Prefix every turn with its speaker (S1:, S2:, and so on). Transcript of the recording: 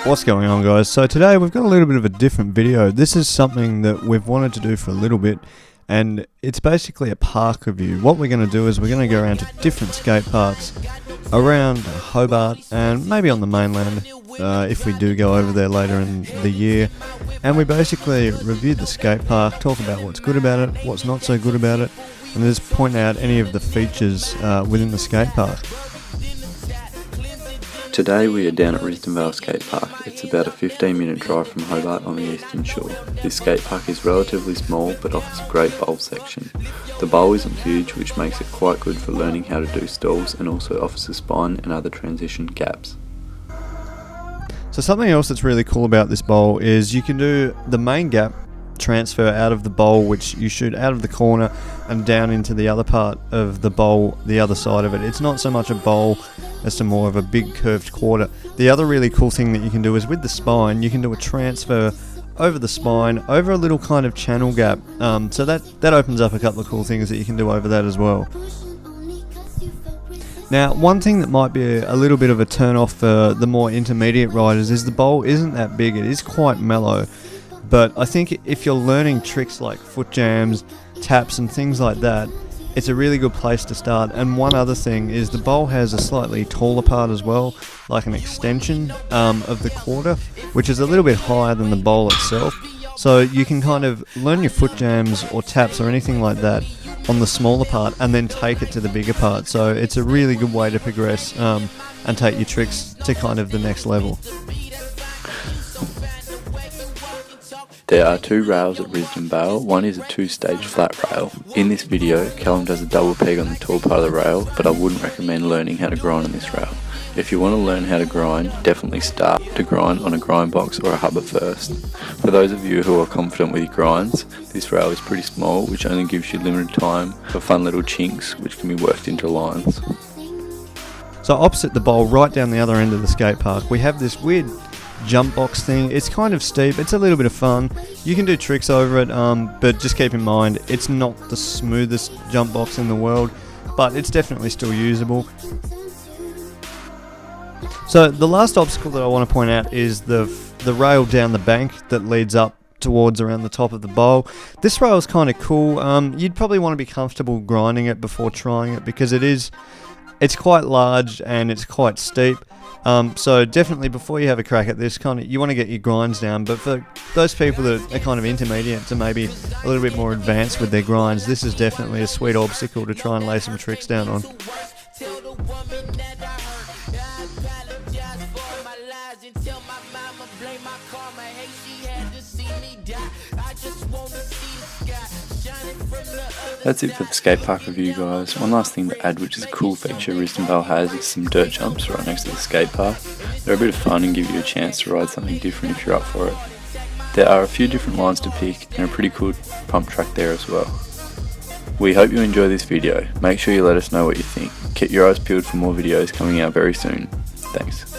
S1: What's going on, guys? So today we've got a little bit of a different video. This is something that we've wanted to do for a little bit, and it's basically a park review. What we're going to do is we're going to go around to different skate parks around Hobart and maybe on the mainland if we do go over there later in the year. And we basically review the skate park, talk about what's good about it, what's not so good about it, and just point out any of the features within the skate park.
S2: Today we are down at Risdon Vale skate park. It's about a 15-minute drive from Hobart on the eastern shore. This skate park is relatively small but offers a great bowl section. The bowl isn't huge, which makes it quite good for learning how to do stalls, and also offers a spine and other transition gaps.
S1: So something else that's really cool about this bowl is you can do the main gap transfer out of the bowl, which you shoot out of the corner and down into the other part of the bowl, the other side of it. It's not so much a bowl as to more of a big curved quarter. The other really cool thing that you can do is with the spine, you can do a transfer over the spine, over a little kind of channel gap. So that opens up a couple of cool things that you can do over that as well. Now, one thing that might be a little bit of a turn off for the more intermediate riders is the bowl isn't that big. It is quite mellow. But I think if you're learning tricks like foot jams, taps and things like that, it's a really good place to start. And one other thing is the bowl has a slightly taller part as well, like an extension of the quarter, which is a little bit higher than the bowl itself. So you can kind of learn your foot jams or taps or anything like that on the smaller part and then take it to the bigger part. So it's a really good way to progress and take your tricks to kind of the next level.
S2: There are two rails at Risdon Vale. One is a two-stage flat rail. In this video, Callum does a double peg on the tall part of the rail, but I wouldn't recommend learning how to grind on this rail. If you want to learn how to grind, definitely start to grind on a grind box or a hubba first. For those of you who are confident with your grinds, this rail is pretty small, which only gives you limited time for fun little chinks which can be worked into lines.
S1: So opposite the bowl, right down the other end of the skate park, we have this weird jump box thing. It's kind of steep, it's a little bit of fun, you can do tricks over it, but just keep in mind it's not the smoothest jump box in the world, but it's definitely still usable. So the last obstacle that I want to point out is the rail down the bank that leads up towards around the top of the bowl. This rail is kind of cool. You'd probably want to be comfortable grinding it before trying it, because it's quite large and it's quite steep. So definitely before you have a crack at this, you want to get your grinds down. But for those people that are kind of intermediate to maybe a little bit more advanced with their grinds, this is definitely a sweet obstacle to try and lay some tricks down on.
S2: That's it for the skate park review, guys. One last thing to add, which is a cool feature Risdon Vale has, is some dirt jumps right next to the skate park. They're a bit of fun and give you a chance to ride something different if you're up for it. There are a few different lines to pick and a pretty cool pump track there as well. We hope you enjoy this video. Make sure you let us know what you think. Keep your eyes peeled for more videos coming out very soon. Thanks.